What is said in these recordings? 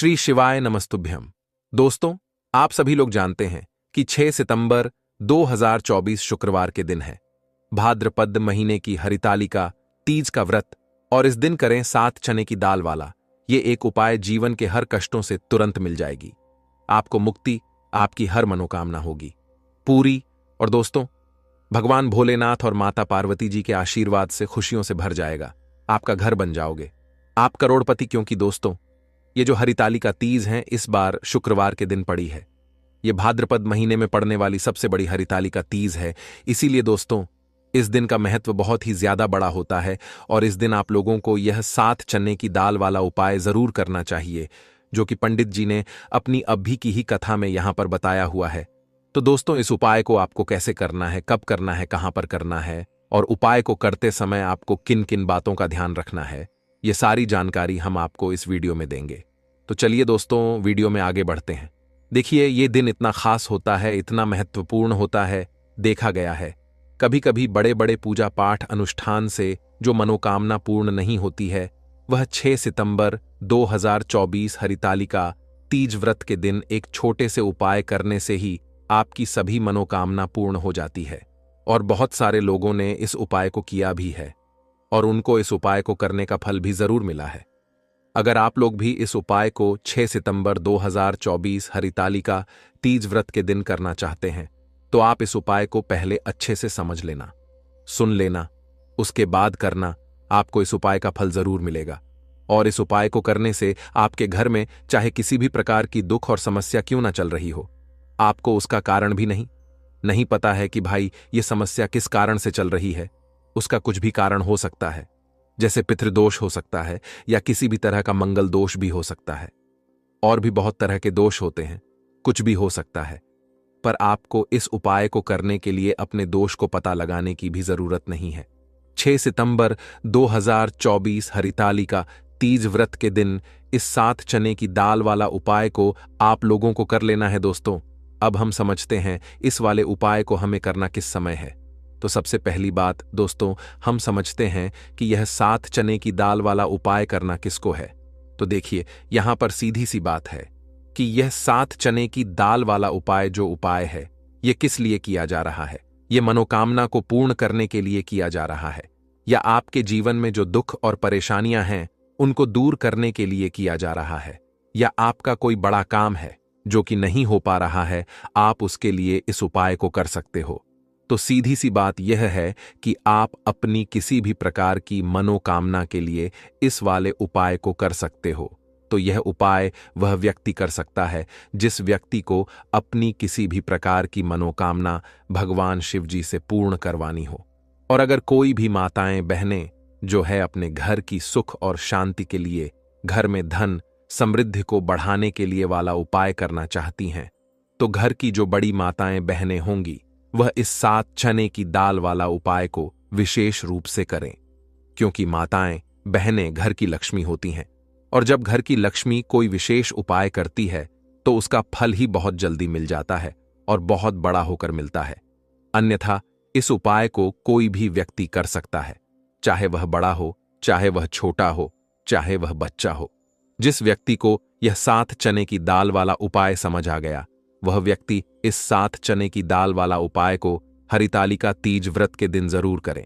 श्री शिवाय नमस्तुभ्यम। दोस्तों, आप सभी लोग जानते हैं कि 6 सितंबर 2024 शुक्रवार के दिन है। भाद्रपद महीने की हरितालिका तीज का व्रत, और इस दिन करें 7 चने की दाल वाला ये एक उपाय जीवन के हर कष्टों से तुरंत मिल जाएगी। आपको मुक्ति, आपकी हर मनोकामना होगी पूरी। और दोस्तों, भगवान भोलेनाथ और माता पार्वती जी के आशीर्वाद से खुशियों से भर जाएगा। आपका घर बन जाओगे, आप करोड़पति। क्योंकि दोस्तों, ये जो हरितालिका तीज है इस बार शुक्रवार के दिन पड़ी है। ये भाद्रपद महीने में पड़ने वाली सबसे बड़ी हरितालिका तीज है। इसीलिए दोस्तों, इस दिन का महत्व बहुत ही ज्यादा बड़ा होता है और इस दिन आप लोगों को यह 7 चने की दाल वाला उपाय जरूर करना चाहिए, जो कि पंडित जी ने अपनी अभी की ही कथा में यहां पर बताया हुआ है। तो दोस्तों, इस उपाय को आपको कैसे करना है, कब करना है, कहां पर करना है और उपाय को करते समय आपको किन किन बातों का ध्यान रखना है, ये सारी जानकारी हम आपको इस वीडियो में देंगे। तो चलिए दोस्तों, वीडियो में आगे बढ़ते हैं। देखिए, ये दिन इतना खास होता है, इतना महत्वपूर्ण होता है। देखा गया है कभी कभी बड़े बड़े पूजा पाठ अनुष्ठान से जो मनोकामना पूर्ण नहीं होती है, वह 6 सितंबर 2024 हरितालिका तीज व्रत के दिन एक छोटे से उपाय करने से ही आपकी सभी मनोकामना पूर्ण हो जाती है। और बहुत सारे लोगों ने इस उपाय को किया भी है और उनको इस उपाय को करने का फल भी जरूर मिला है। अगर आप लोग भी इस उपाय को 6 सितंबर 2024 हरितालिका तीज व्रत के दिन करना चाहते हैं, तो आप इस उपाय को पहले अच्छे से समझ लेना, सुन लेना, उसके बाद करना। आपको इस उपाय का फल जरूर मिलेगा। और इस उपाय को करने से आपके घर में चाहे किसी भी प्रकार की दुख और समस्या क्यों ना चल रही हो, आपको उसका कारण भी नहीं पता है कि भाई ये समस्या किस कारण से चल रही है। उसका कुछ भी कारण हो सकता है, जैसे पितृदोष हो सकता है या किसी भी तरह का मंगल दोष भी हो सकता है। और भी बहुत तरह के दोष होते हैं, कुछ भी हो सकता है। पर आपको इस उपाय को करने के लिए अपने दोष को पता लगाने की भी जरूरत नहीं है। 6 सितंबर 2024 हरितालिका तीज व्रत के दिन इस 7 चने की दाल वाला उपाय को आप लोगों को कर लेना है। दोस्तों, अब हम समझते हैं इस वाले उपाय को हमें करना किस समय है। तो सबसे पहली बात दोस्तों, हम समझते हैं कि यह 7 चने की दाल वाला उपाय करना किसको है। तो देखिए, यहां पर सीधी सी बात है कि यह 7 चने की दाल वाला उपाय जो उपाय है, यह किस लिए किया जा रहा है। यह मनोकामना को पूर्ण करने के लिए किया जा रहा है, या आपके जीवन में जो दुख और परेशानियां हैं उनको दूर करने के लिए किया जा रहा है, या आपका कोई बड़ा काम है जो कि नहीं हो पा रहा है, आप उसके लिए इस उपाय को कर सकते हो। तो सीधी सी बात यह है कि आप अपनी किसी भी प्रकार की मनोकामना के लिए इस वाले उपाय को कर सकते हो। तो यह उपाय वह व्यक्ति कर सकता है जिस व्यक्ति को अपनी किसी भी प्रकार की मनोकामना भगवान शिव जी से पूर्ण करवानी हो। और अगर कोई भी माताएं बहनें जो है अपने घर की सुख और शांति के लिए, घर में धन समृद्धि को बढ़ाने के लिए वाला उपाय करना चाहती हैं, तो घर की जो बड़ी माताएं बहनें होंगी वह इस 7 चने की दाल वाला उपाय को विशेष रूप से करें। क्योंकि माताएं बहनें घर की लक्ष्मी होती हैं, और जब घर की लक्ष्मी कोई विशेष उपाय करती है तो उसका फल ही बहुत जल्दी मिल जाता है और बहुत बड़ा होकर मिलता है। अन्यथा इस उपाय को कोई भी व्यक्ति कर सकता है, चाहे वह बड़ा हो, चाहे वह छोटा हो, चाहे वह बच्चा हो। जिस व्यक्ति को यह 7 चने की दाल वाला उपाय समझ आ गया, वह व्यक्ति इस 7 चने की दाल वाला उपाय को हरितालिका तीज व्रत के दिन जरूर करें,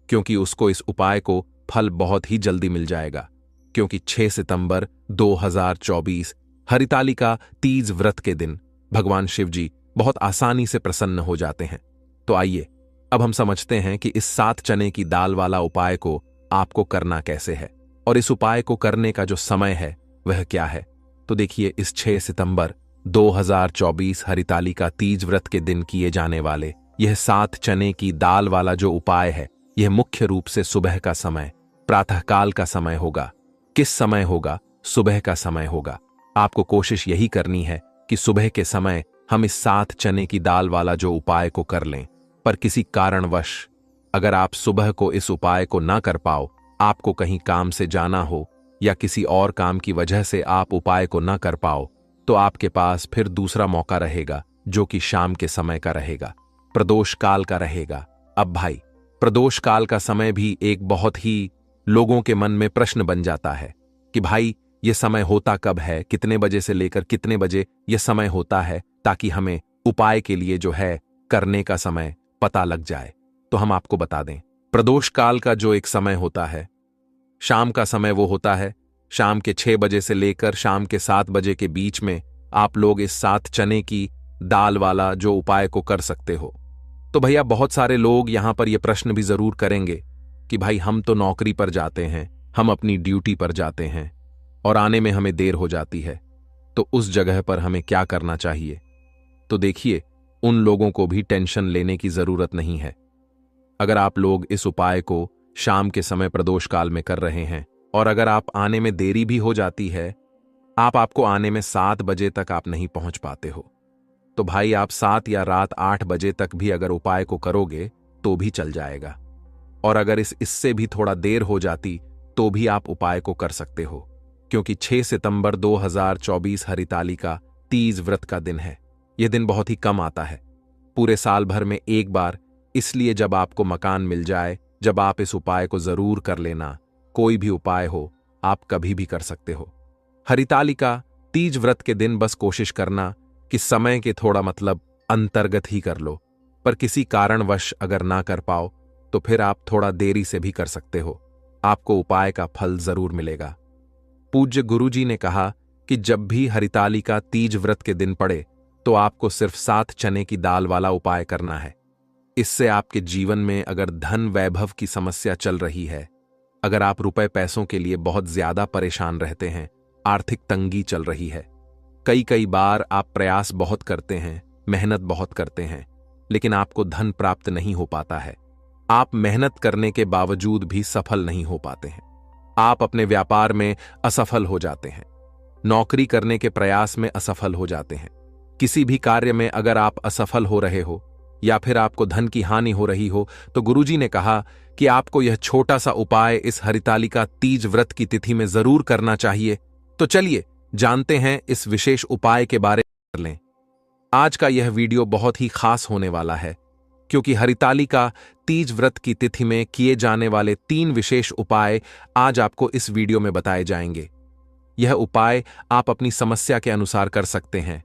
क्योंकि उसको इस उपाय को फल बहुत ही जल्दी मिल जाएगा। क्योंकि 6 सितंबर 2024 हरितालिका तीज व्रत के दिन भगवान शिव जी बहुत आसानी से प्रसन्न हो जाते हैं। तो आइए अब हम समझते हैं कि इस 7 चने की दाल वाला उपाय को आपको करना कैसे है और इस उपाय को करने का जो समय है वह क्या है। तो देखिए, इस 6 सितंबर 2024 हरितालिका तीज व्रत के दिन किए जाने वाले यह 7 चने की दाल वाला जो उपाय है, यह मुख्य रूप से सुबह का समय, प्रातःकाल का समय होगा। किस समय होगा? सुबह का समय होगा। आपको कोशिश यही करनी है कि सुबह के समय हम इस 7 चने की दाल वाला जो उपाय को कर लें। पर किसी कारणवश अगर आप सुबह को इस उपाय को ना कर पाओ, आपको कहीं काम से जाना हो या किसी और काम की वजह से आप उपाय को ना कर पाओ, तो आपके पास फिर दूसरा मौका रहेगा, जो कि शाम के समय का रहेगा, प्रदोष काल का रहेगा। अब भाई, प्रदोष काल का समय भी एक बहुत ही लोगों के मन में प्रश्न बन जाता है कि भाई ये समय होता कब है, कितने बजे से लेकर कितने बजे यह समय होता है, ताकि हमें उपाय के लिए जो है करने का समय पता लग जाए। तो हम आपको बता दें, प्रदोष काल का जो एक समय होता है, शाम का समय वो होता है शाम के 6 बजे से लेकर शाम के 7 बजे के बीच में आप लोग इस 7 चने की दाल वाला जो उपाय को कर सकते हो। तो भैया बहुत सारे लोग यहां पर यह प्रश्न भी जरूर करेंगे कि भाई हम तो नौकरी पर जाते हैं, हम अपनी ड्यूटी पर जाते हैं और आने में हमें देर हो जाती है, तो उस जगह पर हमें क्या करना चाहिए। तो देखिए, उन लोगों को भी टेंशन लेने की जरूरत नहीं है। अगर आप लोग इस उपाय को शाम के समय प्रदोष काल में कर रहे हैं और अगर आप आने में देरी भी हो जाती है, आपको आने में 7 बजे तक आप नहीं पहुंच पाते हो, तो भाई आप 7 या रात 8 बजे तक भी अगर उपाय को करोगे तो भी चल जाएगा। और अगर इससे भी थोड़ा देर हो जाती तो भी आप उपाय को कर सकते हो, क्योंकि 6 सितंबर 2024 हरितालिका तीज व्रत का दिन है। यह दिन बहुत ही कम आता है, पूरे साल भर में एक बार, इसलिए जब आपको मकान मिल जाए, जब आप इस उपाय को जरूर कर लेना। कोई भी उपाय हो, आप कभी भी कर सकते हो। हरितालिका तीज व्रत के दिन बस कोशिश करना कि समय के थोड़ा अंतर्गत ही कर लो, पर किसी कारणवश अगर ना कर पाओ तो फिर आप थोड़ा देरी से भी कर सकते हो, आपको उपाय का फल जरूर मिलेगा। पूज्य गुरुजी ने कहा कि जब भी हरितालिका तीज व्रत के दिन पड़े तो आपको सिर्फ 7 चने की दाल वाला उपाय करना है। इससे आपके जीवन में अगर धन वैभव की समस्या चल रही है, अगर आप रुपए पैसों के लिए बहुत ज्यादा परेशान रहते हैं, आर्थिक तंगी चल रही है, कई बार आप प्रयास बहुत करते हैं, मेहनत बहुत करते हैं, लेकिन आपको धन प्राप्त नहीं हो पाता है, आप मेहनत करने के बावजूद भी सफल नहीं हो पाते हैं, आप अपने व्यापार में असफल हो जाते हैं, नौकरी करने के प्रयास में असफल हो जाते हैं, किसी भी कार्य में अगर आप असफल हो रहे हो या फिर आपको धन की हानि हो रही हो, तो गुरुजी ने कहा कि आपको यह छोटा सा उपाय इस हरितालिका तीज व्रत की तिथि में जरूर करना चाहिए। तो चलिए जानते हैं इस विशेष उपाय के बारे में। कर लें, आज का यह वीडियो बहुत ही खास होने वाला है, क्योंकि हरितालिका तीज व्रत की तिथि में किए जाने वाले 3 विशेष उपाय आज आपको इस वीडियो में बताए जाएंगे। यह उपाय आप अपनी समस्या के अनुसार कर सकते हैं।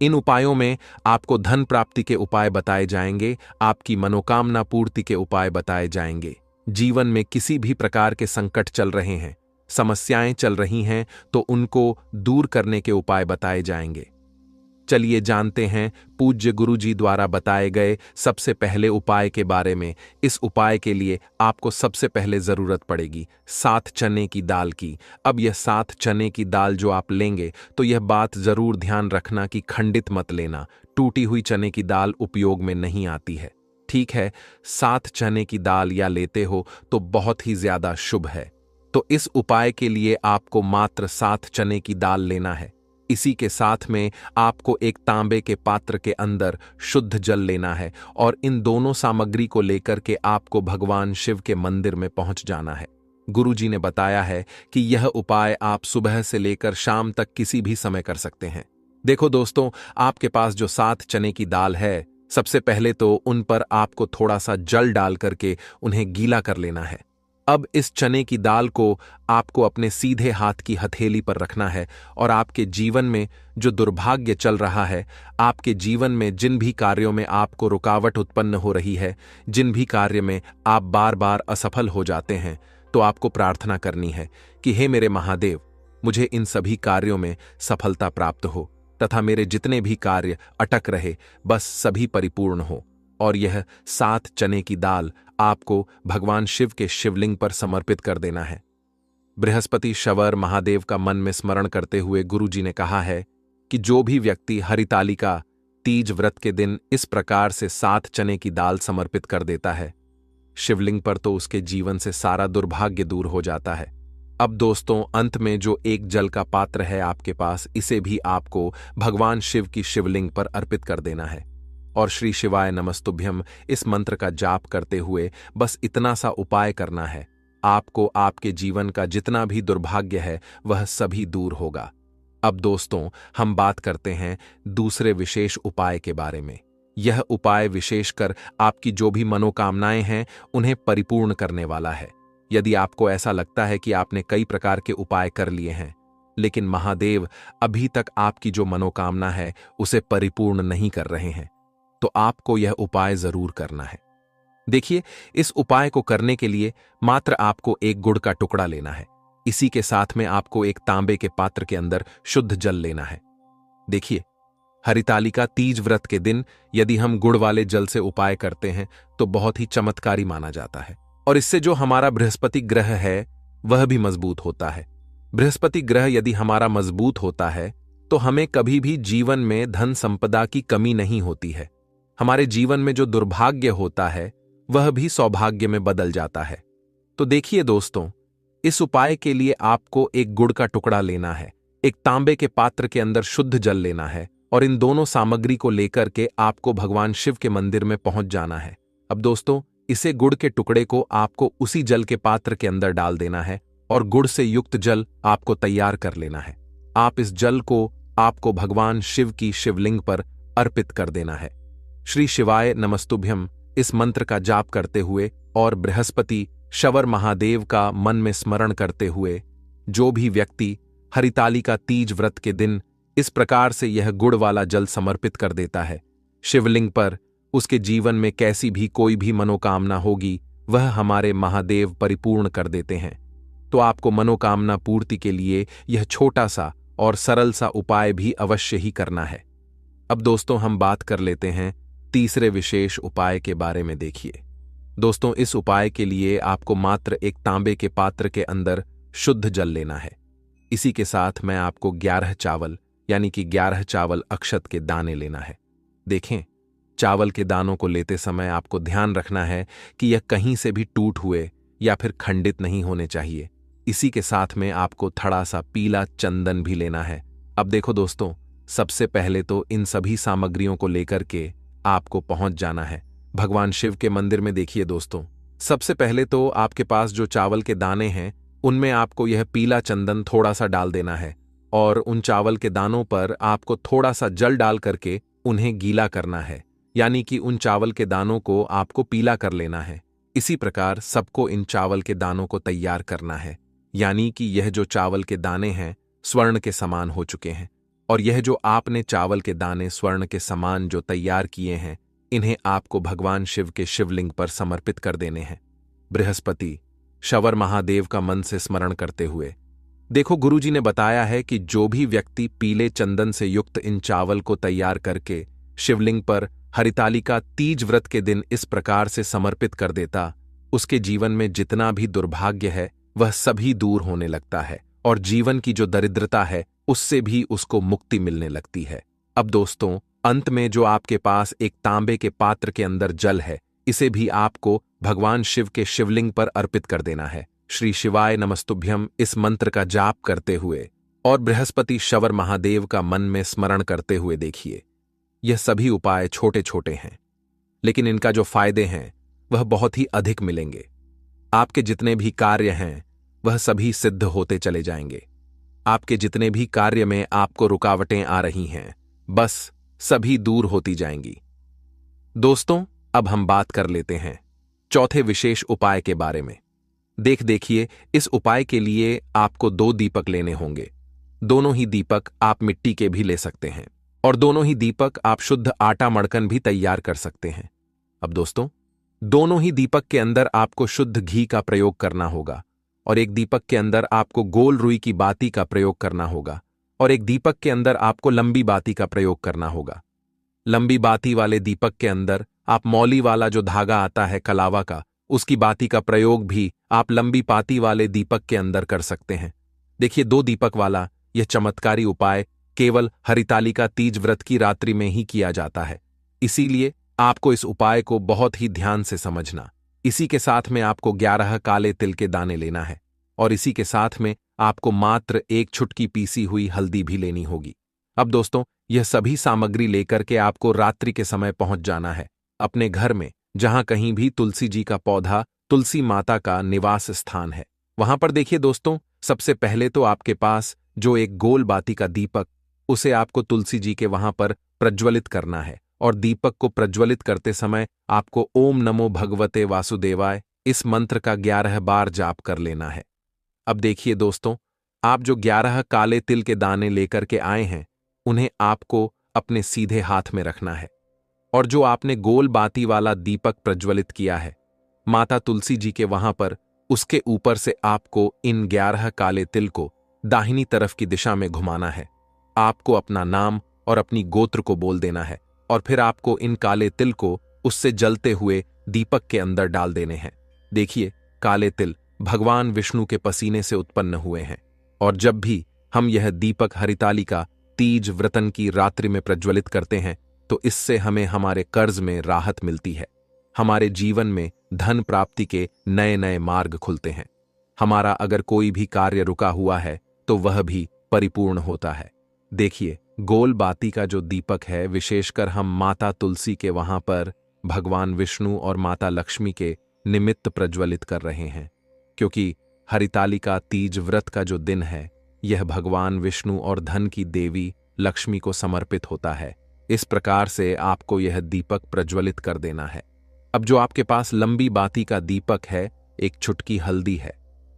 इन उपायों में आपको धन प्राप्ति के उपाय बताए जाएंगे, आपकी मनोकामना पूर्ति के उपाय बताए जाएंगे। जीवन में किसी भी प्रकार के संकट चल रहे हैं, समस्याएं चल रही हैं, तो उनको दूर करने के उपाय बताए जाएंगे। चलिए जानते हैं पूज्य गुरुजी द्वारा बताए गए सबसे पहले उपाय के बारे में। इस उपाय के लिए आपको सबसे पहले जरूरत पड़ेगी 7 चने की दाल की। अब यह 7 चने की दाल जो आप लेंगे, तो यह बात जरूर ध्यान रखना कि खंडित मत लेना, टूटी हुई चने की दाल उपयोग में नहीं आती है, ठीक है। 7 चने की दाल या लेते हो तो बहुत ही ज्यादा शुभ है। तो इस उपाय के लिए आपको मात्र 7 चने की दाल लेना है। इसी के साथ में आपको एक तांबे के पात्र के अंदर शुद्ध जल लेना है और इन दोनों सामग्री को लेकर के आपको भगवान शिव के मंदिर में पहुंच जाना है। गुरुजी ने बताया है कि यह उपाय आप सुबह से लेकर शाम तक किसी भी समय कर सकते हैं। देखो दोस्तों, आपके पास जो 7 चने की दाल है, सबसे पहले तो उन पर आपको थोड़ा सा जल डाल करके उन्हें गीला कर लेना है। अब इस चने की दाल को आपको अपने सीधे हाथ की हथेली पर रखना है और आपके जीवन में जो दुर्भाग्य चल रहा है, आपके जीवन में जिन भी कार्यों में आपको रुकावट उत्पन्न हो रही है, जिन भी कार्य में आप बार बार असफल हो जाते हैं, तो आपको प्रार्थना करनी है कि हे मेरे महादेव, मुझे इन सभी कार्यों में सफलता प्राप्त हो तथा मेरे जितने भी कार्य अटक रहे बस सभी परिपूर्ण हो। और यह 7 चने की दाल आपको भगवान शिव के शिवलिंग पर समर्पित कर देना है। बृहस्पति शवर महादेव का मन में स्मरण करते हुए गुरुजी ने कहा है कि जो भी व्यक्ति हरितालिका तीज व्रत के दिन इस प्रकार से 7 चने की दाल समर्पित कर देता है शिवलिंग पर, तो उसके जीवन से सारा दुर्भाग्य दूर हो जाता है। अब दोस्तों, अंत में जो एक जल का पात्र है आपके पास, इसे भी आपको भगवान शिव की शिवलिंग पर अर्पित कर देना है और श्री शिवाय नमस्तुभ्यम इस मंत्र का जाप करते हुए बस इतना सा उपाय करना है। आपको आपके जीवन का जितना भी दुर्भाग्य है वह सभी दूर होगा। अब दोस्तों, हम बात करते हैं दूसरे विशेष उपाय के बारे में। यह उपाय विशेषकर आपकी जो भी मनोकामनाएं हैं उन्हें परिपूर्ण करने वाला है। यदि आपको ऐसा लगता है कि आपने कई प्रकार के उपाय कर लिए हैं लेकिन महादेव अभी तक आपकी जो मनोकामना है उसे परिपूर्ण नहीं कर रहे हैं, तो आपको यह उपाय जरूर करना है। देखिए, इस उपाय को करने के लिए मात्र आपको एक गुड़ का टुकड़ा लेना है। इसी के साथ में आपको एक तांबे के पात्र के अंदर शुद्ध जल लेना है। देखिए, हरितालिका तीज व्रत के दिन यदि हम गुड़ वाले जल से उपाय करते हैं तो बहुत ही चमत्कारी माना जाता है, और इससे जो हमारा बृहस्पति ग्रह है वह भी मजबूत होता है। बृहस्पति ग्रह यदि हमारा मजबूत होता है तो हमें कभी भी जीवन में धन संपदा की कमी नहीं होती है। हमारे जीवन में जो दुर्भाग्य होता है वह भी सौभाग्य में बदल जाता है। तो देखिए दोस्तों, इस उपाय के लिए आपको एक गुड़ का टुकड़ा लेना है, एक तांबे के पात्र के अंदर शुद्ध जल लेना है, और इन दोनों सामग्री को लेकर के आपको भगवान शिव के मंदिर में पहुंच जाना है। अब दोस्तों, इसे गुड़ के टुकड़े को आपको उसी जल के पात्र के अंदर डाल देना है और गुड़ से युक्त जल आपको तैयार कर लेना है। आप इस जल को आपको भगवान शिव की शिवलिंग पर अर्पित कर देना है। श्री शिवाय नमस्तुभ्यम इस मंत्र का जाप करते हुए और बृहस्पति शवर महादेव का मन में स्मरण करते हुए जो भी व्यक्ति हरितालिका तीज व्रत के दिन इस प्रकार से यह गुड़ वाला जल समर्पित कर देता है शिवलिंग पर, उसके जीवन में कैसी भी कोई भी मनोकामना होगी वह हमारे महादेव परिपूर्ण कर देते हैं। तो आपको मनोकामना पूर्ति के लिए यह छोटा सा और सरल सा उपाय भी अवश्य ही करना है। अब दोस्तों, हम बात कर लेते हैं तीसरे विशेष उपाय के बारे में। देखिए दोस्तों, इस उपाय के लिए आपको मात्र एक तांबे के पात्र के अंदर शुद्ध जल लेना है। इसी के साथ मैं आपको 11 चावल यानी कि 11 चावल अक्षत के दाने लेना है। देखें, चावल के दानों को लेते समय आपको ध्यान रखना है कि यह कहीं से भी टूट हुए या फिर खंडित नहीं होने चाहिए। इसी के साथ में आपको थोड़ा सा पीला चंदन भी लेना है। अब देखो दोस्तों, सबसे पहले तो इन सभी सामग्रियों को लेकर के आपको पहुंच जाना है भगवान शिव के मंदिर में। देखिए दोस्तों, सबसे पहले तो आपके पास जो चावल के दाने हैं उनमें आपको यह पीला चंदन थोड़ा सा डाल देना है, और उन चावल के दानों पर आपको थोड़ा सा जल डाल करके उन्हें गीला करना है, यानी कि उन चावल के दानों को आपको पीला कर लेना है। इसी प्रकार सबको इन चावल के दानों को तैयार करना है, यानी कि यह जो चावल के दाने हैं स्वर्ण के समान हो चुके हैं, और यह जो आपने चावल के दाने स्वर्ण के समान जो तैयार किए हैं इन्हें आपको भगवान शिव के शिवलिंग पर समर्पित कर देने हैं। बृहस्पति शवर महादेव का मन से स्मरण करते हुए। देखो, गुरुजी ने बताया है कि जो भी व्यक्ति पीले चंदन से युक्त इन चावल को तैयार करके शिवलिंग पर हरितालिका तीज व्रत के दिन इस प्रकार से समर्पित कर देता, उसके जीवन में जितना भी दुर्भाग्य है वह सभी दूर होने लगता है, और जीवन की जो दरिद्रता है उससे भी उसको मुक्ति मिलने लगती है। अब दोस्तों, अंत में जो आपके पास एक तांबे के पात्र के अंदर जल है, इसे भी आपको भगवान शिव के शिवलिंग पर अर्पित कर देना है। श्री शिवाय नमस्तुभ्यम इस मंत्र का जाप करते हुए और बृहस्पति शवर महादेव का मन में स्मरण करते हुए देखिए, यह सभी उपाय छोटे छोटे हैं, लेकिन इनका जो फायदे हैं वह बहुत ही अधिक मिलेंगे। आपके जितने भी कार्य हैं वह सभी सिद्ध होते चले जाएंगे। आपके जितने भी कार्य में आपको रुकावटें आ रही हैं बस सभी दूर होती जाएंगी। दोस्तों, अब हम बात कर लेते हैं चौथे विशेष उपाय के बारे में। देखिए, इस उपाय के लिए आपको 2 दीपक लेने होंगे। दोनों ही दीपक आप मिट्टी के भी ले सकते हैं, और दोनों ही दीपक आप शुद्ध आटा मड़कन भी तैयार कर सकते हैं। अब दोस्तों, दोनों ही दीपक के अंदर आपको शुद्ध घी का प्रयोग करना होगा, और एक दीपक के अंदर आपको गोल रुई की बाती का प्रयोग करना होगा, और एक दीपक के अंदर आपको लंबी बाती का प्रयोग करना होगा। लंबी बाती वाले दीपक के अंदर आप मौली वाला जो धागा आता है कलावा का, उसकी बाती का प्रयोग भी आप लंबी बाती वाले दीपक के अंदर कर सकते हैं। देखिए, 2 दीपक वाला यह चमत्कारी उपाय केवल हरितालिका तीज व्रत की रात्रि में ही किया जाता है, इसीलिए आपको इस उपाय को बहुत ही ध्यान से समझना। इसी के साथ में आपको 11 काले तिल के दाने लेना है, और इसी के साथ में आपको मात्र 1 छुटकी पीसी हुई हल्दी भी लेनी होगी। अब दोस्तों, यह सभी सामग्री लेकर के आपको रात्रि के समय पहुंच जाना है अपने घर में, जहां कहीं भी तुलसी जी का पौधा, तुलसी माता का निवास स्थान है, वहां पर देखिए दोस्तों, सबसे पहले तो आपके पास जो एक गोल बाती का दीपक, उसे आपको तुलसी जी के वहां पर प्रज्वलित करना है, और दीपक को प्रज्वलित करते समय आपको ओम नमो भगवते वासुदेवाय इस मंत्र का 11 बार जाप कर लेना है। अब देखिए दोस्तों, आप जो 11 काले तिल के दाने लेकर के आए हैं, उन्हें आपको अपने सीधे हाथ में रखना है। और जो आपने गोल बाती वाला दीपक प्रज्वलित किया है माता तुलसी जी के वहां पर, उसके ऊपर से आपको इन 11 काले तिल को दाहिनी तरफ की दिशा में घुमाना है। आपको अपना नाम और अपनी गोत्र को बोल देना है और फिर आपको इन काले तिल को उससे जलते हुए दीपक के अंदर डाल देने हैं। देखिए, काले तिल भगवान विष्णु के पसीने से उत्पन्न हुए हैं और जब भी हम यह दीपक हरितालिका तीज व्रतन की रात्रि में प्रज्वलित करते हैं तो इससे हमें हमारे कर्ज में राहत मिलती है, हमारे जीवन में धन प्राप्ति के नए नए मार्ग खुलते हैं, हमारा अगर कोई भी कार्य रुका हुआ है तो वह भी परिपूर्ण होता है। देखिए, गोल बाती का जो दीपक है, विशेषकर हम माता तुलसी के वहां पर भगवान विष्णु और माता लक्ष्मी के निमित्त प्रज्वलित कर रहे हैं, क्योंकि हरितालिका तीज व्रत का जो दिन है यह भगवान विष्णु और धन की देवी लक्ष्मी को समर्पित होता है। इस प्रकार से आपको यह दीपक प्रज्वलित कर देना है। अब जो आपके पास लंबी बाती का दीपक है, एक चुटकी हल्दी है,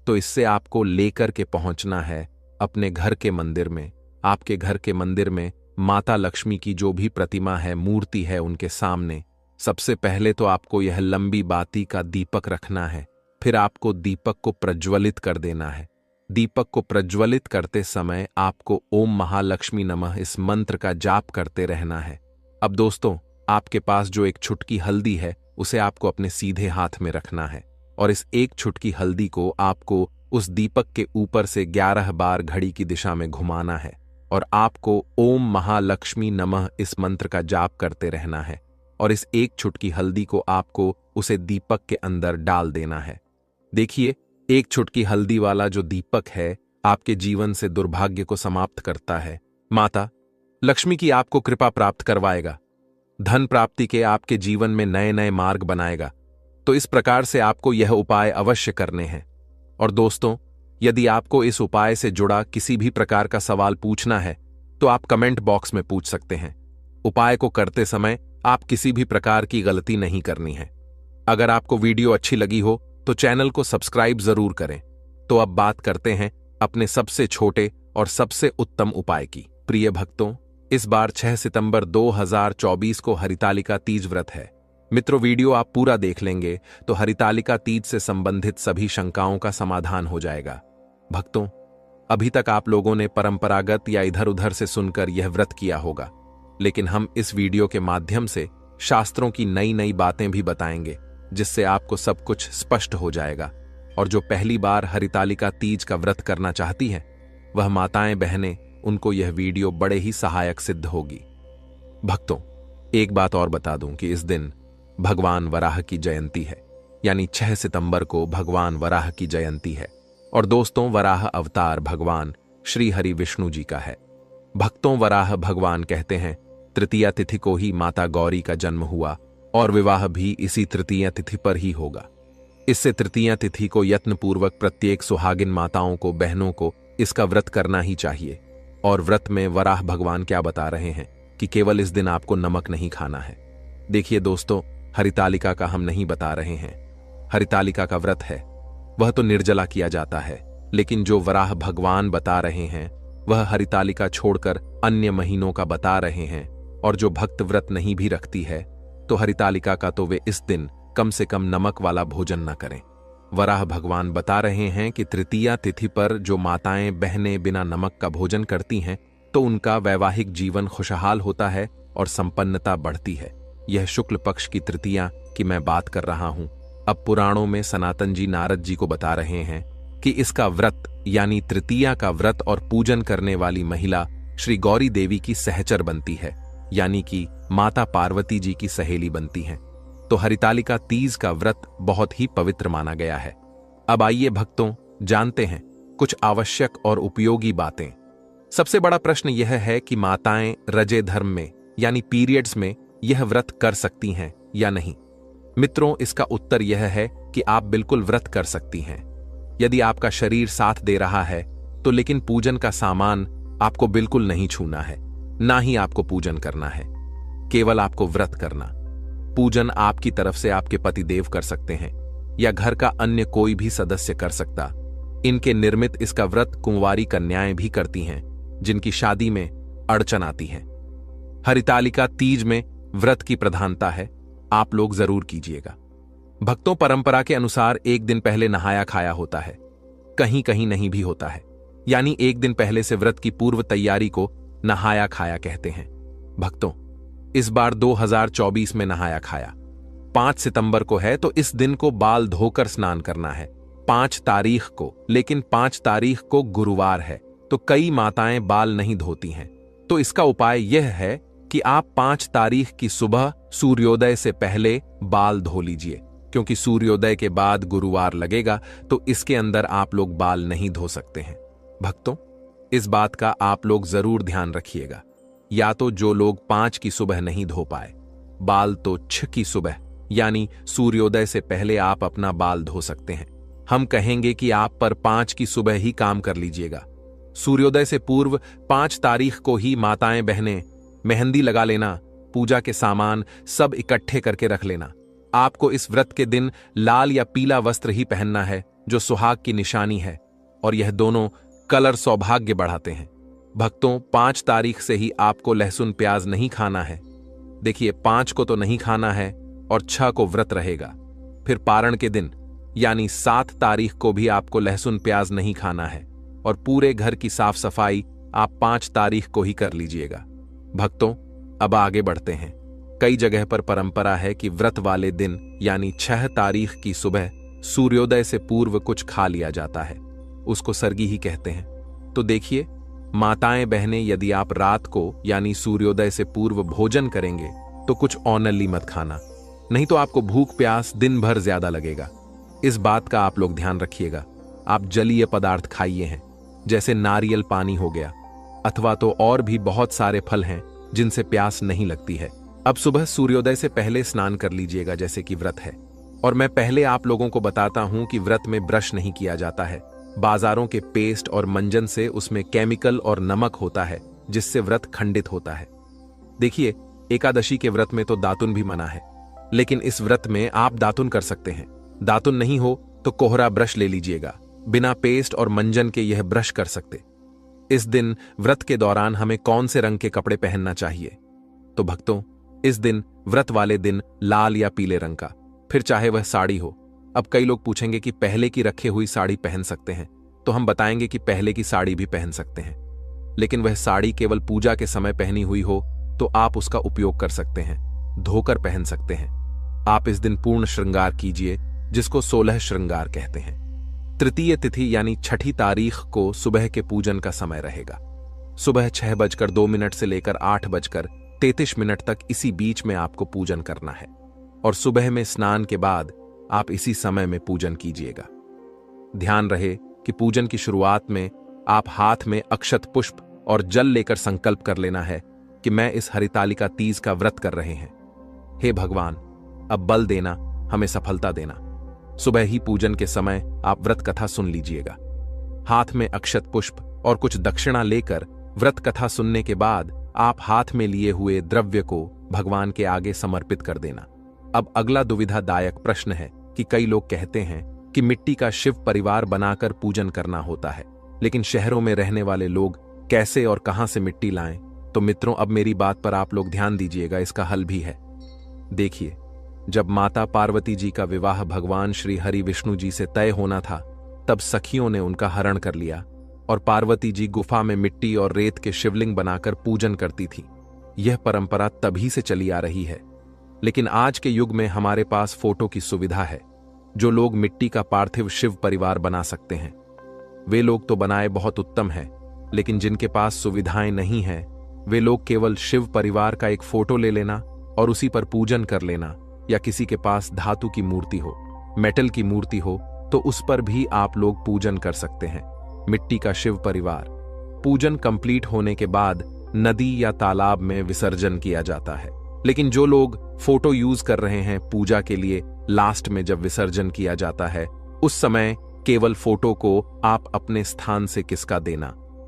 तो इससे आपको लेकर के पहुंचना है अपने घर के मंदिर में। आपके घर के मंदिर में माता लक्ष्मी की जो भी प्रतिमा है, मूर्ति है, उनके सामने सबसे पहले तो आपको यह लंबी बाती का दीपक रखना है। फिर आपको दीपक को प्रज्वलित कर देना है। दीपक को प्रज्वलित करते समय आपको ओम महालक्ष्मी नमः इस मंत्र का जाप करते रहना है। अब दोस्तों, आपके पास जो एक चुटकी हल्दी है उसे आपको अपने सीधे हाथ में रखना है और इस एक चुटकी हल्दी को आपको उस दीपक के ऊपर से 11 बार घड़ी की दिशा में घुमाना है और आपको ओम महालक्ष्मी नमः इस मंत्र का जाप करते रहना है और इस एक चुटकी हल्दी को आपको उसे दीपक के अंदर डाल देना है। देखिए, एक चुटकी हल्दी वाला जो दीपक है आपके जीवन से दुर्भाग्य को समाप्त करता है, माता लक्ष्मी की आपको कृपा प्राप्त करवाएगा, धन प्राप्ति के आपके जीवन में नए नए मार्ग बनाएगा। तो इस प्रकार से आपको यह उपाय अवश्य करने हैं। और दोस्तों, यदि आपको इस उपाय से जुड़ा किसी भी प्रकार का सवाल पूछना है तो आप कमेंट बॉक्स में पूछ सकते हैं। उपाय को करते समय आप किसी भी प्रकार की गलती नहीं करनी है। अगर आपको वीडियो अच्छी लगी हो तो चैनल को सब्सक्राइब जरूर करें। तो अब बात करते हैं अपने सबसे छोटे और सबसे उत्तम उपाय की। प्रिय भक्तों, इस बार 6 सितंबर 2024 को हरितालिका तीज व्रत है। मित्रों, वीडियो आप पूरा देख लेंगे तो हरितालिका तीज से संबंधित सभी शंकाओं का समाधान हो जाएगा। भक्तों, अभी तक आप लोगों ने परंपरागत या इधर उधर से सुनकर यह व्रत किया होगा, लेकिन हम इस वीडियो के माध्यम से शास्त्रों की नई नई बातें भी बताएंगे, जिससे आपको सब कुछ स्पष्ट हो जाएगा। और जो पहली बार हरितालिका तीज का व्रत करना चाहती हैं, वह माताएं बहनें, उनको यह वीडियो बड़े ही सहायक सिद्ध होगी। भक्तों, एक बात और बता दूं कि इस दिन भगवान वराह की जयंती है, यानी 6 सितंबर को भगवान वराह की जयंती है। और दोस्तों, वराह अवतार भगवान श्री हरि विष्णु जी का है। भक्तों, वराह भगवान कहते हैं तृतीया तिथि को ही माता गौरी का जन्म हुआ और विवाह भी इसी तृतीया तिथि पर ही होगा। इससे तृतीया तिथि को यत्नपूर्वक प्रत्येक सुहागिन माताओं को, बहनों को इसका व्रत करना ही चाहिए। और व्रत में वराह भगवान क्या बता रहे हैं कि केवल इस दिन आपको नमक नहीं खाना है। देखिए दोस्तों, हरितालिका का हम नहीं बता रहे हैं। हरितालिका का व्रत है, वह तो निर्जला किया जाता है, लेकिन जो वराह भगवान बता रहे हैं वह हरितालिका छोड़कर अन्य महीनों का बता रहे हैं। और जो भक्त व्रत नहीं भी रखती है तो हरितालिका का तो वे इस दिन कम से कम नमक वाला भोजन न करें। वराह भगवान बता रहे हैं कि तृतीया तिथि पर जो माताएं बहनें बिना नमक का भोजन करती हैं तो उनका वैवाहिक जीवन खुशहाल होता है और संपन्नता बढ़ती है। यह शुक्ल पक्ष की तृतीया की मैं बात कर रहा हूं। अब पुराणों में सनातन जी नारद जी को बता रहे हैं कि इसका व्रत यानी तृतीया का व्रत और पूजन करने वाली महिला श्री गौरी देवी की सहचर बनती है, यानी कि माता पार्वती जी की सहेली बनती हैं। तो हरितालिका तीज का व्रत बहुत ही पवित्र माना गया है। अब आइए भक्तों, जानते हैं कुछ आवश्यक और उपयोगी बातें। सबसे बड़ा प्रश्न यह है कि माताएं रजे धर्म में यानी पीरियड्स में यह व्रत कर सकती हैं या नहीं। मित्रों, इसका उत्तर यह है कि आप बिल्कुल व्रत कर सकती हैं यदि आपका शरीर साथ दे रहा है तो, लेकिन पूजन का सामान आपको बिल्कुल नहीं छूना है, ना ही आपको पूजन करना है, केवल आपको व्रत करना। पूजन आपकी तरफ से आपके पतिदेव कर सकते हैं या घर का अन्य कोई भी सदस्य कर सकता, इनके निर्मित इसका व्रत कुंवारी कन्याएं भी करती हैं, जिनकी शादी में अड़चन आती है। हरितालिका तीज में व्रत की प्रधानता है, आप लोग जरूर कीजिएगा। भक्तों, परंपरा के अनुसार एक दिन पहले नहाया खाया होता है, कहीं कहीं नहीं भी होता है, यानी एक दिन पहले से व्रत की पूर्व तैयारी को नहाया खाया कहते हैं। भक्तों, इस बार 2024 में नहाया खाया 5 सितंबर को है, तो इस दिन को बाल धोकर स्नान करना है 5 तारीख को, लेकिन 5 तारीख को गुरुवार है, तो कई माताएं बाल नहीं धोती हैं। तो इसका उपाय यह है कि आप 5 तारीख की सुबह सूर्योदय से पहले बाल धो लीजिए, क्योंकि सूर्योदय के बाद गुरुवार लगेगा, तो इसके अंदर आप लोग बाल नहीं धो सकते हैं। भक्तों, इस बात का आप लोग जरूर ध्यान रखिएगा। या तो जो लोग 5 की सुबह नहीं धो पाए बाल, तो 6 की सुबह यानी सूर्योदय से पहले आप अपना बाल धो सकते हैं। हम कहेंगे कि आप पर 5 की सुबह ही काम कर लीजिएगा। सूर्योदय से पूर्व 5 तारीख को ही माताएं बहनें मेहंदी लगा लेना, पूजा के सामान सब इकट्ठे करके रख लेना। आपको इस व्रत के दिन लाल या पीला वस्त्र ही पहनना है, जो सुहाग की निशानी है, और यह दोनों कलर सौभाग्य बढ़ाते हैं। भक्तों, 5 तारीख से ही आपको लहसुन प्याज नहीं खाना है। देखिए, 5 को तो नहीं खाना है और 6 को व्रत रहेगा। फिर पारण के दिन यानी 7 तारीख को भी आपको लहसुन प्याज नहीं खाना है, और पूरे घर की साफ सफाई आप 5 तारीख को ही कर लीजिएगा। भक्तों, अब आगे बढ़ते हैं। कई जगह पर परंपरा है कि व्रत वाले दिन यानी 6 तारीख की सुबह सूर्योदय से पूर्व कुछ खा लिया जाता है, उसको सरगी ही कहते हैं। तो देखिए माताएं बहनें, यदि आप रात को यानी सूर्योदय से पूर्व भोजन करेंगे तो कुछ ऑनली मत खाना, नहीं तो आपको भूख प्यास दिन भर ज्यादा लगेगा। इस बात का आप लोग ध्यान रखिएगा। आप जलीय पदार्थ खाइए हैं, जैसे नारियल पानी हो गया, अथवा तो और भी बहुत सारे फल हैं जिनसे प्यास नहीं लगती है। अब सुबह सूर्योदय से पहले स्नान कर लीजिएगा, जैसे कि व्रत है। और मैं पहले आप लोगों को बताता हूं कि व्रत में ब्रश नहीं किया जाता है। बाजारों के पेस्ट और मंजन से उसमें केमिकल और नमक होता है, जिससे व्रत खंडित होता है। देखिए, एकादशी के व्रत में तो दातुन भी मना है, लेकिन इस व्रत में आप दातुन कर सकते हैं। दातुन नहीं हो तो कोहरा ब्रश ले लीजिएगा, बिना पेस्ट और मंजन के यह ब्रश कर सकते। इस दिन व्रत के दौरान हमें कौन से रंग के कपड़े पहनना चाहिए? तो भक्तों, इस दिन व्रत वाले दिन लाल या पीले रंग का, फिर चाहे वह साड़ी हो। अब कई लोग पूछेंगे कि पहले की रखे हुई साड़ी पहन सकते हैं, तो हम बताएंगे कि पहले की साड़ी भी पहन सकते हैं, लेकिन वह साड़ी केवल पूजा के समय पहनी हुई हो तो आप उसका उपयोग कर सकते हैं, धोकर पहन सकते हैं। आप इस दिन पूर्ण श्रृंगार कीजिए, जिसको 16 श्रृंगार कहते हैं। तृतीय तिथि यानी 6 तारीख को सुबह के पूजन का समय रहेगा। सुबह 6:02 से लेकर 8:33 तक इसी बीच में आपको पूजन करना है, और सुबह में स्नान के बाद आप इसी समय में पूजन कीजिएगा। ध्यान रहे कि पूजन की शुरुआत में आप हाथ में अक्षत पुष्प और जल लेकर संकल्प कर लेना है कि मैं इस हरितालिका तीज का व्रत कर रहे हैं। हे भगवान, अब बल देना, हमें सफलता देना। सुबह ही पूजन के समय आप व्रत कथा सुन लीजिएगा। हाथ में अक्षत पुष्प और कुछ दक्षिणा लेकर व्रत कथा सुनने के बाद आप हाथ में लिए हुए द्रव्य को भगवान के आगे समर्पित कर देना। अब अगला दुविधादायक प्रश्न है कि कई लोग कहते हैं कि मिट्टी का शिव परिवार बनाकर पूजन करना होता है, लेकिन शहरों में रहने वाले लोग कैसे और कहां से मिट्टी लाएं? तो मित्रों, अब मेरी बात पर आप लोग ध्यान दीजिएगा, इसका हल भी है। देखिए, जब माता पार्वती जी का विवाह भगवान श्री हरि विष्णु जी से तय होना था, तब सखियों ने उनका हरण कर लिया और पार्वती जी गुफा में मिट्टी और रेत के शिवलिंग बनाकर पूजन करती थी। यह परंपरा तभी से चली आ रही है, लेकिन आज के युग में हमारे पास फोटो की सुविधा है। जो लोग मिट्टी का पार्थिव शिव परिवार बना सकते हैं, वे लोग तो बनाए बहुत उत्तम है, लेकिन जिनके पास सुविधाएं नहीं हैं, वे लोग केवल शिव परिवार का एक फोटो ले लेना और उसी पर पूजन कर लेना, या किसी के पास धातु की मूर्ति हो, मेटल की मूर्ति हो, तो उस पर भी आप लोग पूजन कर सकते हैं। मिट्टी का शिव परिवार पूजन कंप्लीट होने के बाद नदी या तालाब में विसर्जन किया जाता है। लेकिन जो लोग फोटो यूज कर रहे हैं पूजा के लिए, लास्ट में जब विसर्जन किया जाता है, उस समय केवल फोटो को आप अपने स्थान से किसका देना,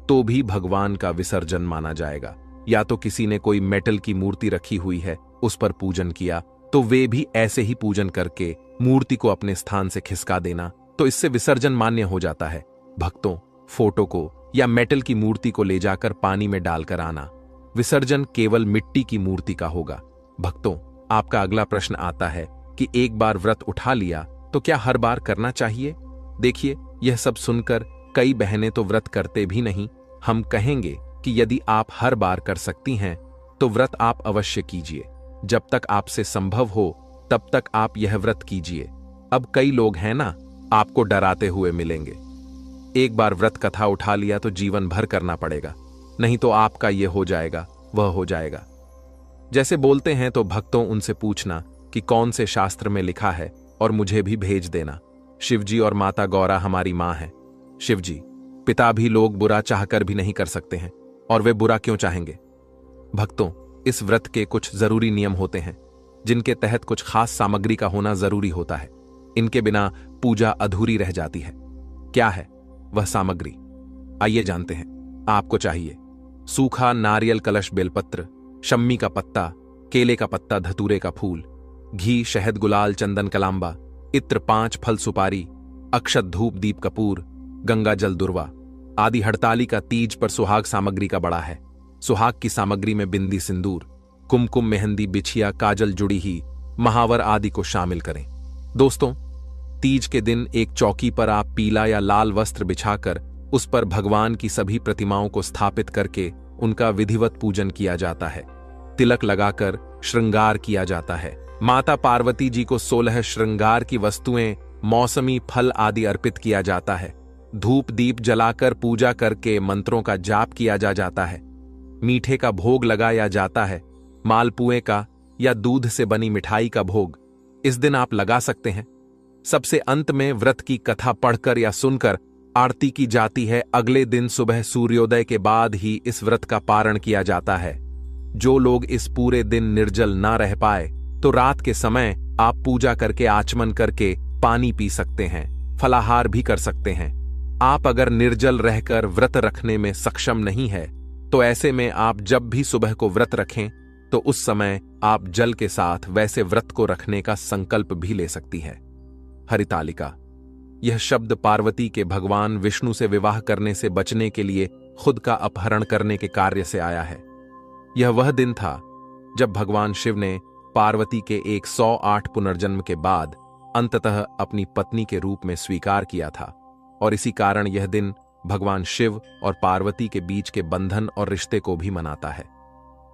तो भी भगवान का विसर्जन माना जाएगा। या तो किसी ने कोई मेटल की मूर्ति रखी हुई है, उस पर पूजन किया, तो वे भी ऐसे ही पूजन करके मूर्ति को अपने स्थान से खिसका देना, तो इससे विसर्जन मान्य हो जाता है। भक्तों, फोटो को या मेटल की मूर्ति को ले जाकर पानी में डालकर आना। विसर्जन केवल मिट्टी की मूर्ति का होगा। भक्तों, आपका अगला प्रश्न आता है कि एक बार व्रत उठा लिया तो क्या हर बार करना चाहिए? देखिए, यह सब सुनकर कई बहनें तो व्रत करते भी नहीं। हम कहेंगे कि यदि आप हर बार कर सकती हैं तो व्रत आप अवश्य कीजिए। जब तक आपसे संभव हो तब तक आप यह व्रत कीजिए। अब कई लोग हैं ना, आपको डराते हुए मिलेंगे। एक बार व्रत कथा उठा लिया तो जीवन भर करना पड़ेगा, नहीं तो आपका यह हो जाएगा, वह हो जाएगा। जैसे बोलते हैं तो भक्तों, उनसे पूछना कि कौन से शास्त्र में लिखा है और मुझे भी भेज देना। शिवजी और माता गौरा हमारी मां है। शिवजी पिता भी लोग बुरा चाहकर भी नहीं कर सकते हैं, और वे बुरा क्यों चाहेंगे? भक्तों, इस व्रत के कुछ जरूरी नियम होते हैं जिनके तहत कुछ खास सामग्री का होना जरूरी होता है। इनके बिना पूजा अधूरी रह जाती है। क्या है वह सामग्री? आइए जानते हैं। आपको चाहिए सूखा नारियल कलश बेलपत्र, शम्मी का पत्ता, केले का पत्ता, धतूरे का फूल, घी, शहद, गुलाल, चंदन, कलांबा, इत्र, 5 फल सुपारी, अक्षत, धूप, दीप, कपूर, गंगा जल, दुर्वा आदि। हड़ताली का तीज पर सुहाग सामग्री का बड़ा है। सुहाग की सामग्री में बिंदी, सिंदूर, कुमकुम, मेहंदी, बिछिया, काजल, जुड़ी ही, महावर आदि को शामिल करें। दोस्तों, तीज के दिन एक चौकी पर आप पीला या लाल वस्त्र बिछाकर उस पर भगवान की सभी प्रतिमाओं को स्थापित करके उनका विधिवत पूजन किया जाता है। तिलक लगाकर श्रृंगार किया जाता है। माता पार्वती जी को 16 श्रृंगार की वस्तुएं, मौसमी फल आदि अर्पित किया जाता है। धूप दीप जलाकर पूजा करके मंत्रों का जाप किया जाता है। मीठे का भोग लगाया जाता है। मालपुए का या दूध से बनी मिठाई का भोग इस दिन आप लगा सकते हैं। सबसे अंत में व्रत की कथा पढ़कर या सुनकर आरती की जाती है। अगले दिन सुबह सूर्योदय के बाद ही इस व्रत का पारण किया जाता है। जो लोग इस पूरे दिन निर्जल ना रह पाए तो रात के समय आप पूजा करके आचमन करके पानी पी सकते हैं, फलाहार भी कर सकते हैं। आप अगर निर्जल रहकर व्रत रखने में सक्षम नहीं है तो ऐसे में आप जब भी सुबह को व्रत रखें तो उस समय आप जल के साथ वैसे व्रत को रखने का संकल्प भी ले सकती है। हरितालिका, यह शब्द पार्वती के भगवान विष्णु से विवाह करने से बचने के लिए खुद का अपहरण करने के कार्य से आया है। यह वह दिन था जब भगवान शिव ने पार्वती के 108 पुनर्जन्म के बाद अंततः अपनी पत्नी के रूप में स्वीकार किया था, और इसी कारण यह दिन भगवान शिव और पार्वती के बीच के बंधन और रिश्ते को भी मनाता है।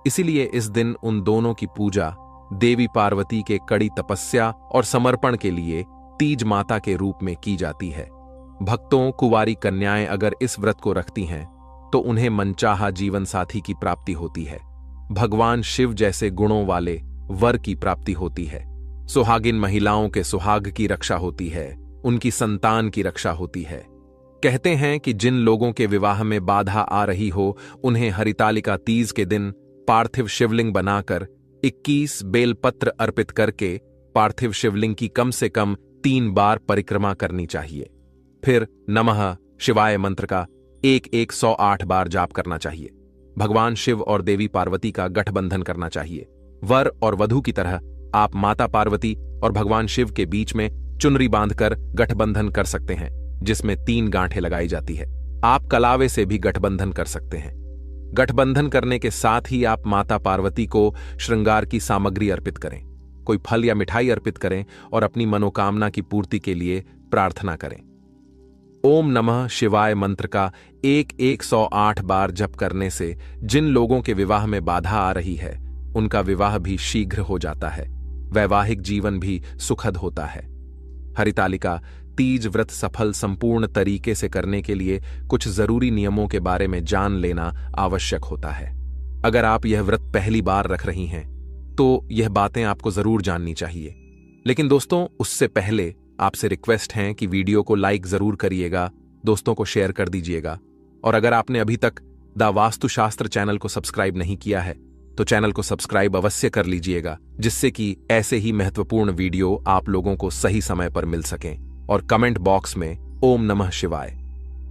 इसीलिए इस दिन उन दोनों की पूजा देवी पार्वती के कड़ी तपस्या और समर्पण के लिए तीज माता के रूप में की जाती है। भक्तों, कुंवारी कन्याएं अगर इस व्रत को रखती हैं तो उन्हें मनचाहा जीवन साथी की प्राप्ति होती है। भगवान शिव जैसे गुणों वाले वर की प्राप्ति होती है। सुहागिन महिलाओं के सुहाग की रक्षा होती है, उनकी संतान की रक्षा होती है। कहते हैं कि जिन लोगों के विवाह में बाधा आ रही हो उन्हें हरितालिका तीज के दिन पार्थिव शिवलिंग बनाकर 21 बेलपत्र अर्पित करके पार्थिव शिवलिंग की कम से कम 3 बार परिक्रमा करनी चाहिए। फिर नमः शिवाय मंत्र का 108 बार जाप करना चाहिए। भगवान शिव और देवी पार्वती का गठबंधन करना चाहिए। वर और वधू की तरह आप माता पार्वती और भगवान शिव के बीच में चुनरी बांधकर गठबंधन कर सकते हैं, जिसमें 3 गांठें लगाई जाती है। आप कलावे से भी गठबंधन कर सकते हैं। गठबंधन करने के साथ ही आप माता पार्वती को श्रृंगार की सामग्री अर्पित करें, कोई फल या मिठाई अर्पित करें और अपनी मनोकामना की पूर्ति के लिए प्रार्थना करें। ओम नमः शिवाय मंत्र का 108 बार जप करने से जिन लोगों के विवाह में बाधा आ रही है उनका विवाह भी शीघ्र हो जाता है, वैवाहिक जीवन भी सुखद होता है। हरितालिका तीज व्रत सफल संपूर्ण तरीके से करने के लिए कुछ जरूरी नियमों के बारे में जान लेना आवश्यक होता है। अगर आप यह व्रत पहली बार रख रही हैं तो यह बातें आपको जरूर जाननी चाहिए। लेकिन दोस्तों, उससे पहले आपसे रिक्वेस्ट है कि वीडियो को लाइक जरूर करिएगा, दोस्तों को शेयर कर दीजिएगा, और अगर आपने अभी तक द वास्तुशास्त्र चैनल को सब्सक्राइब नहीं किया है तो चैनल को सब्सक्राइब अवश्य कर लीजिएगा, जिससे कि ऐसे ही महत्वपूर्ण वीडियो आप लोगों को सही समय पर मिल सकें। और कमेंट बॉक्स में ओम नमः शिवाय,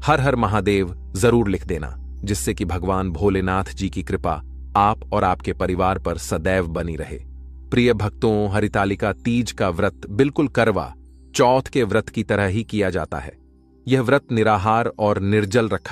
हर हर महादेव जरूर लिख देना, जिससे कि भगवान भोलेनाथ जी की कृपा आप और आपके परिवार पर सदैव बनी रहे। प्रिय भक्तों, हरितालिका तीज का व्रत बिल्कुल करवा चौथ के व्रत की तरह ही किया जाता है। यह व्रत निराहार और निर्जल रखा